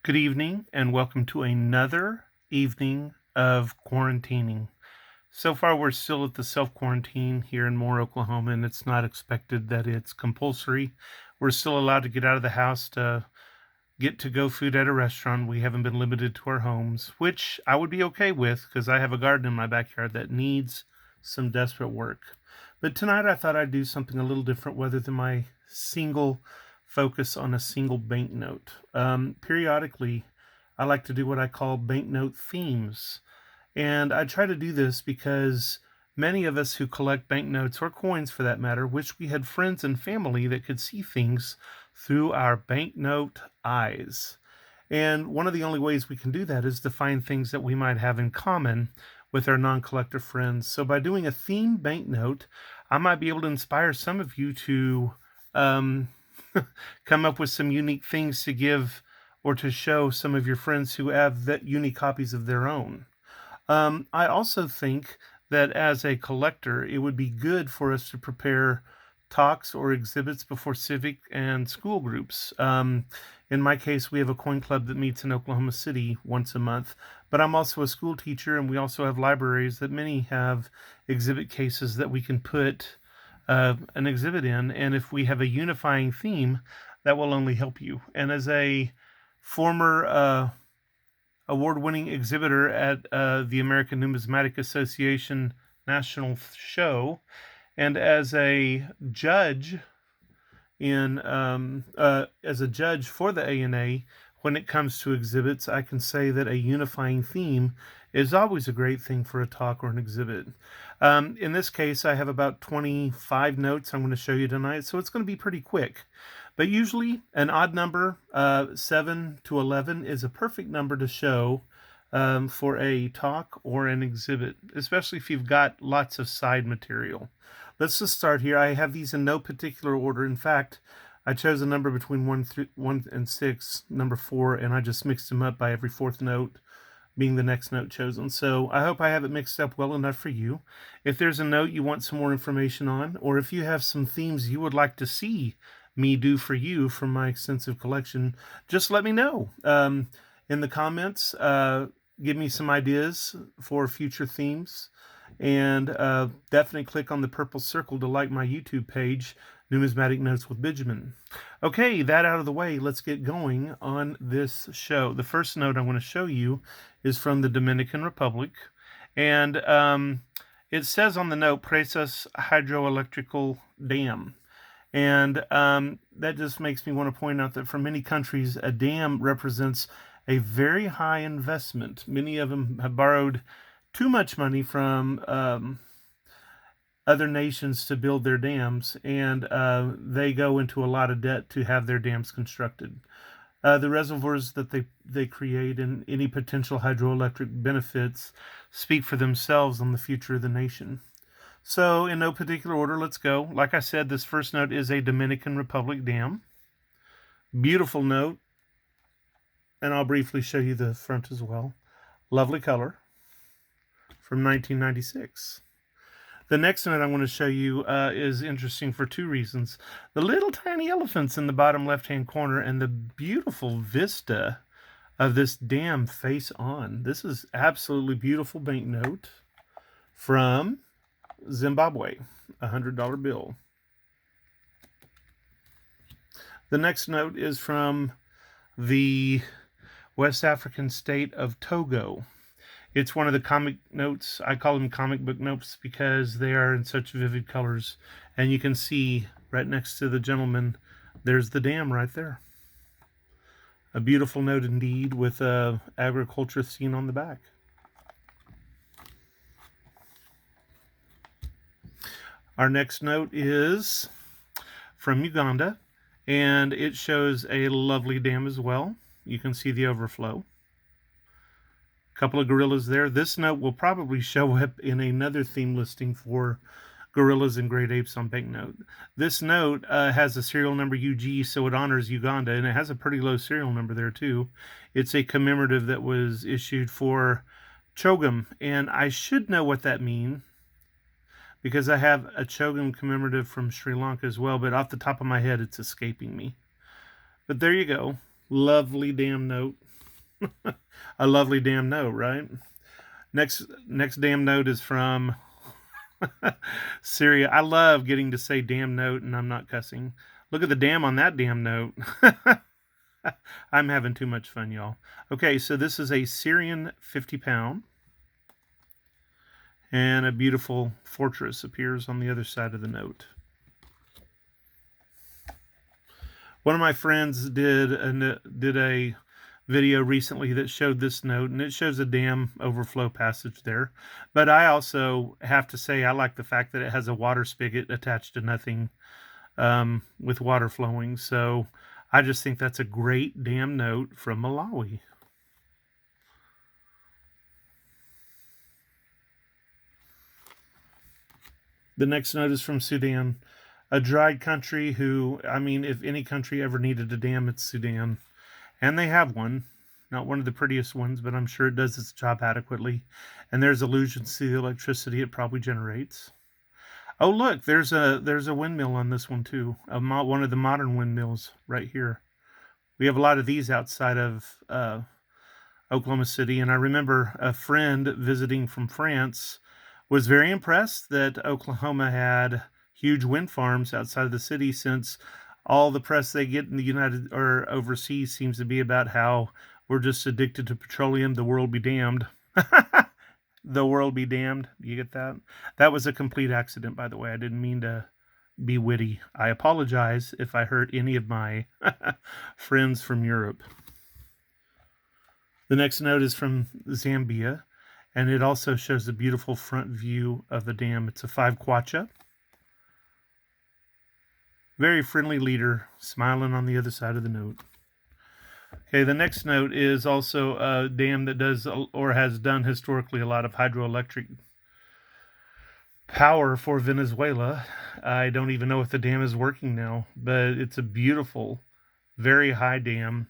Good evening, and welcome to another evening of quarantining. So far, we're still at the self quarantine here in Moore, Oklahoma, and it's not expected that it's compulsory. We're still allowed to get out of the house to get to go food at a restaurant. We haven't been limited to our homes, which I would be okay with because I have a garden in my backyard that needs some desperate work. But tonight, I thought I'd do something a little different, rather than my single focus on a single banknote. Periodically, I like to do what I call banknote themes. And I try to do this because many of us who collect banknotes, or coins for that matter, wish we had friends and family that could see things through our banknote eyes. And one of the only ways we can do that is to find things that we might have in common with our non collector friends. So by doing a themed banknote, I might be able to inspire some of you to um, come up with some unique things to give or to show some of your friends who have that unique copies of their own. I also think that as a collector, it would be good for us to prepare talks or exhibits before civic and school groups. In my case, we have a coin club that meets in Oklahoma City once a month, but I'm also a school teacher, and we also have libraries that many have exhibit cases that we can put an exhibit in. And if we have a unifying theme, that will only help you. And as a former award-winning exhibitor at the American Numismatic Association National Show, and as a judge for the ANA, when it comes to exhibits, I can say that a unifying theme is always a great thing for a talk or an exhibit. In this case, I have about 25 notes I'm going to show you tonight, so it's going to be pretty quick. But usually, an odd number, 7 to 11, is a perfect number to show for a talk or an exhibit, especially if you've got lots of side material. Let's just start here. I have these in no particular order. In fact, I chose a number between 1 and 6, number 4, and I just mixed them up by every fourth note being the next note chosen. So I hope I have it mixed up well enough for you. If there's a note you want some more information on, or if you have some themes you would like to see me do for you from my extensive collection, just let me know in the comments. Give me some ideas for future themes, and definitely click on the purple circle to like my YouTube page, Numismatic Notes with Benjamin. Okay, that out of the way, let's get going on this show. The first note I want to show you is from the Dominican Republic, and it says on the note, Presas Hydroelectrical Dam. And that just makes me want to point out that for many countries, a dam represents a very high investment. Many of them have borrowed too much money from other nations to build their dams, and they go into a lot of debt to have their dams constructed. The reservoirs that they create and any potential hydroelectric benefits speak for themselves on the future of the nation. So, in no particular order, let's go. Like I said, this first note is a Dominican Republic dam. Beautiful note. And I'll briefly show you the front as well. Lovely color from 1996. The next note I want to show you is interesting for two reasons. The little tiny elephants in the bottom left-hand corner and the beautiful vista of this dam face on. This is absolutely beautiful banknote from Zimbabwe, a $100 bill. The next note is from the West African state of Togo. It's one of the comic notes. I call them comic book notes because they are in such vivid colors. And you can see right next to the gentleman, there's the dam right there. A beautiful note indeed, with agriculture scene on the back. Our next note is from Uganda, and it shows a lovely dam as well. You can see the overflow. A couple of gorillas there. This note will probably show up in another theme listing for gorillas and great apes on banknote. This note has a serial number UG, so it honors Uganda, and it has a pretty low serial number there too. It's a commemorative that was issued for Chogam, and I should know what that means, because I have a Chogam commemorative from Sri Lanka as well, but off the top of my head, it's escaping me. But there you go. Lovely damn note. A lovely damn note, right? Next damn note is from Syria. I love getting to say damn note and I'm not cussing. Look at the damn on that damn note. I'm having too much fun, y'all. Okay, so this is a Syrian 50-pound. And a beautiful fortress appears on the other side of the note. One of my friends did a video recently that showed this note, and it shows a dam overflow passage there. But I also have to say I like the fact that it has a water spigot attached to nothing, with water flowing. So I just think that's a great dam note from Malawi. The next note is from Sudan, a dried country who, I mean, if any country ever needed a dam, it's Sudan. And they have one. Not one of the prettiest ones, but I'm sure it does its job adequately. And there's allusions to the electricity it probably generates. Oh, look, there's a windmill on this one too. One of the modern windmills right here. We have a lot of these outside of Oklahoma City, and I remember a friend visiting from France was very impressed that Oklahoma had huge wind farms outside of the city, since all the press they get in the United or overseas seems to be about how we're just addicted to petroleum. The world be damned. The world be damned. You get that? That was a complete accident, by the way. I didn't mean to be witty. I apologize if I hurt any of my friends from Europe. The next note is from Zambia, and it also shows a beautiful front view of the dam. It's a 5 kwacha. Very friendly leader, smiling on the other side of the note. Okay, the next note is also a dam that does or has done historically a lot of hydroelectric power for Venezuela. I don't even know if the dam is working now, but it's a beautiful, very high dam,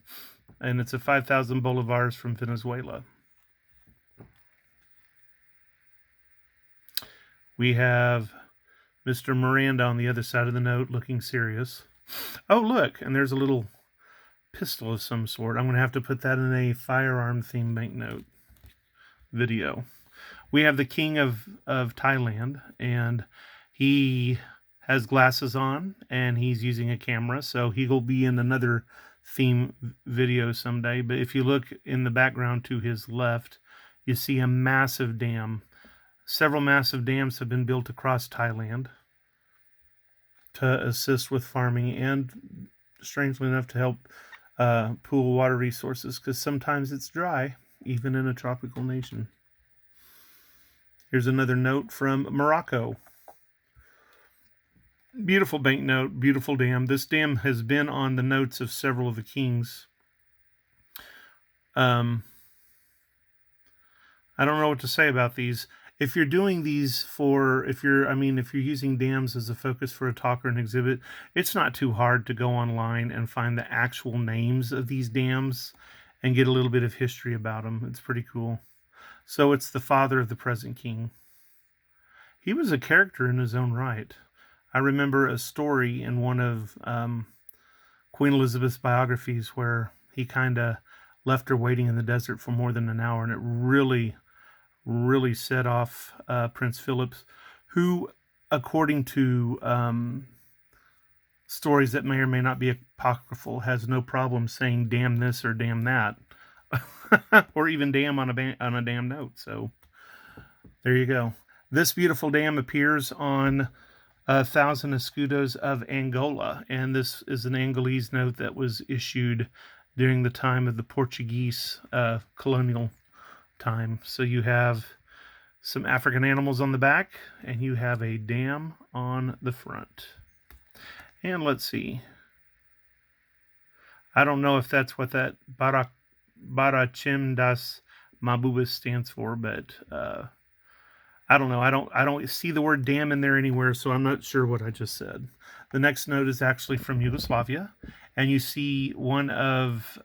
and it's a 5,000 bolivars from Venezuela. We have Mr. Miranda on the other side of the note looking serious. Oh, look, and there's a little pistol of some sort. I'm going to have to put that in a firearm themed banknote video. We have the king of Thailand, and he has glasses on, and he's using a camera, so he will be in another theme video someday. But if you look in the background to his left, you see a massive dam. Several massive dams have been built across Thailand to assist with farming and, strangely enough, to help pool water resources, because sometimes it's dry, even in a tropical nation. Here's another note from Morocco. Beautiful banknote, beautiful dam. This dam has been on the notes of several of the kings. I don't know what to say about these. If you're doing these if you're using dams as a focus for a talk or an exhibit, it's not too hard to go online and find the actual names of these dams and get a little bit of history about them. It's pretty cool. So it's the father of the present king. He was a character in his own right. I remember a story in one of Queen Elizabeth's biographies where he kind of left her waiting in the desert for more than an hour, and it really set off Prince Philip, who, according to stories that may or may not be apocryphal, has no problem saying damn this or damn that, or even damn on a damn note. So there you go. This beautiful dam appears on 1,000 escudos of Angola, and this is an Angolese note that was issued during the time of the Portuguese colonial time. So you have some African animals on the back, and you have a dam on the front. And let's see. I don't know if that's what that Barachim das Mabubis stands for, but I don't know. I don't see the word dam in there anywhere, so I'm not sure what I just said. The next note is actually from Yugoslavia, and you see one of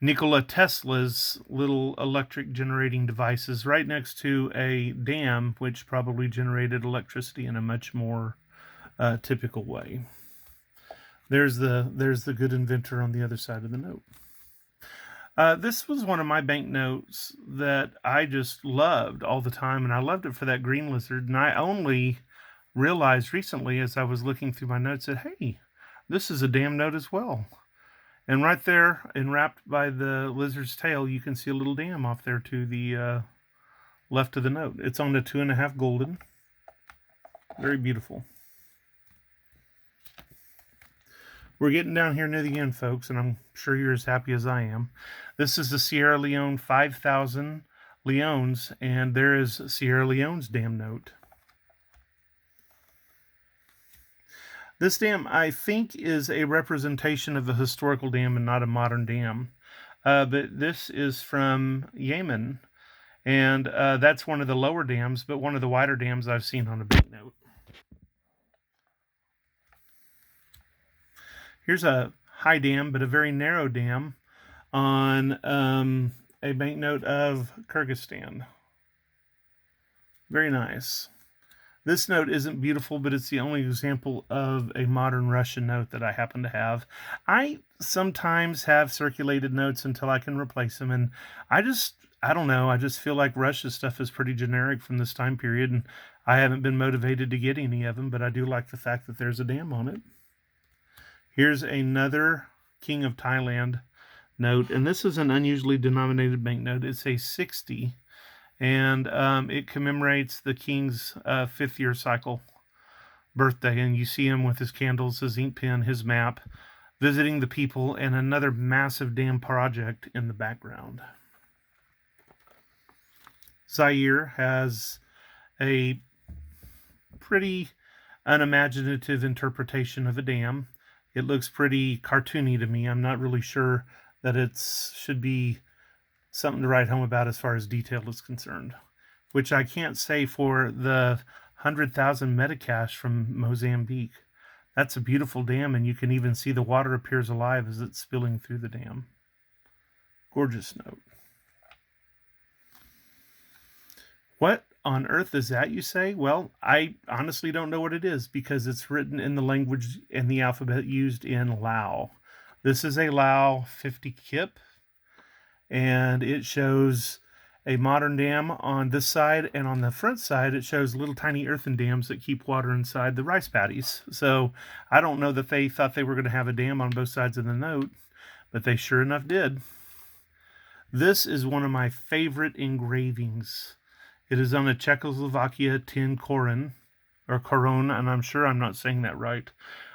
Nikola Tesla's little electric generating devices right next to a dam, which probably generated electricity in a much more typical way. There's the good inventor on the other side of the note. This was one of my banknotes that I just loved all the time, and I loved it for that green lizard. And I only realized recently as I was looking through my notes that, hey, this is a damn note as well. And right there, enwrapped by the lizard's tail, you can see a little dam off there to the left of the note. It's on the 2.5 golden. Very beautiful. We're getting down here near the end, folks, and I'm sure you're as happy as I am. This is the Sierra Leone 5,000 Leones, and there is Sierra Leone's dam note. This dam, I think, is a representation of the historical dam and not a modern dam. But this is from Yemen, and that's one of the lower dams, but one of the wider dams I've seen on a banknote. Here's a high dam, but a very narrow dam on a banknote of Kyrgyzstan. Very nice. This note isn't beautiful, but it's the only example of a modern Russian note that I happen to have. I sometimes have circulated notes until I can replace them, and I don't know, I just feel like Russia stuff is pretty generic from this time period, and I haven't been motivated to get any of them, but I do like the fact that there's a dam on it. Here's another King of Thailand note, and this is an unusually denominated banknote. It's a 60, and it commemorates the king's 5th year cycle birthday, and you see him with his candles, his ink pen, his map, visiting the people, and another massive dam project in the background. Zaire has a pretty unimaginative interpretation of a dam. It looks pretty cartoony to me. I'm not really sure that it should be something to write home about as far as detail is concerned, which I can't say for the 100,000 metacash from Mozambique. That's a beautiful dam, and you can even see the water appears alive as it's spilling through the dam. Gorgeous note. What on earth is that, you say? Well, I honestly don't know what it is because it's written in the language and the alphabet used in Lao. This is a Lao 50 kip, and it shows a modern dam on this side, and on the front side it shows little tiny earthen dams that keep water inside the rice paddies. So I don't know that they thought they were going to have a dam on both sides of the note, but they sure enough did. This is one of my favorite engravings. It is on a Czechoslovakia tin koron, or koron, and I'm sure I'm not saying that right.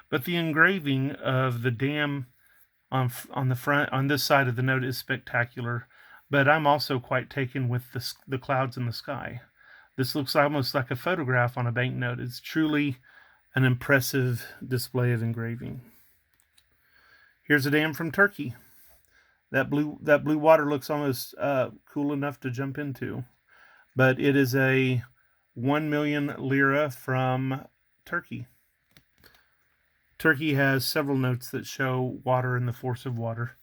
But the engraving of the dam on the front, on this side of the note, is spectacular. But I'm also quite taken with the clouds in the sky. This looks almost like a photograph on a banknote. It's truly an impressive display of engraving. Here's a dam from Turkey. That blue water looks almost cool enough to jump into. But it is a 1 million lira from Turkey. Turkey has several notes that show water and the force of water.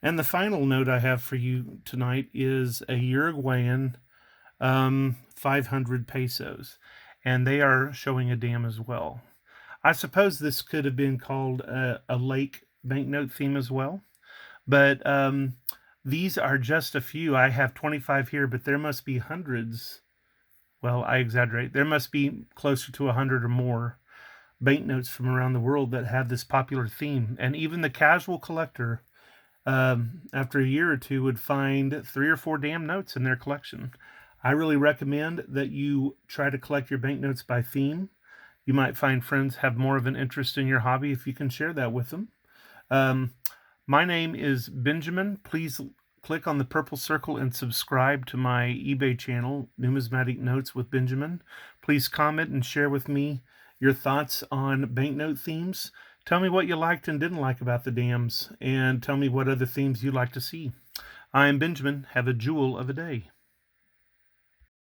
And the final note I have for you tonight is a Uruguayan 500 pesos. And they are showing a dam as well. I suppose this could have been called a lake banknote theme as well. But these are just a few. I have 25 here, but there must be hundreds. Well, I exaggerate. There must be closer to 100 or more banknotes from around the world that have this popular theme. And even the casual collector, after a year or two, would find 3 or 4 damn notes in their collection. I really recommend that you try to collect your banknotes by theme. You might find friends have more of an interest in your hobby if you can share that with them. My name is Benjamin. Please click on the purple circle and subscribe to my eBay channel, Numismatic Notes with Benjamin. Please comment and share with me your thoughts on banknote themes. Tell me what you liked and didn't like about the dams, and tell me what other themes you'd like to see. I'm Benjamin. Have a jewel of a day.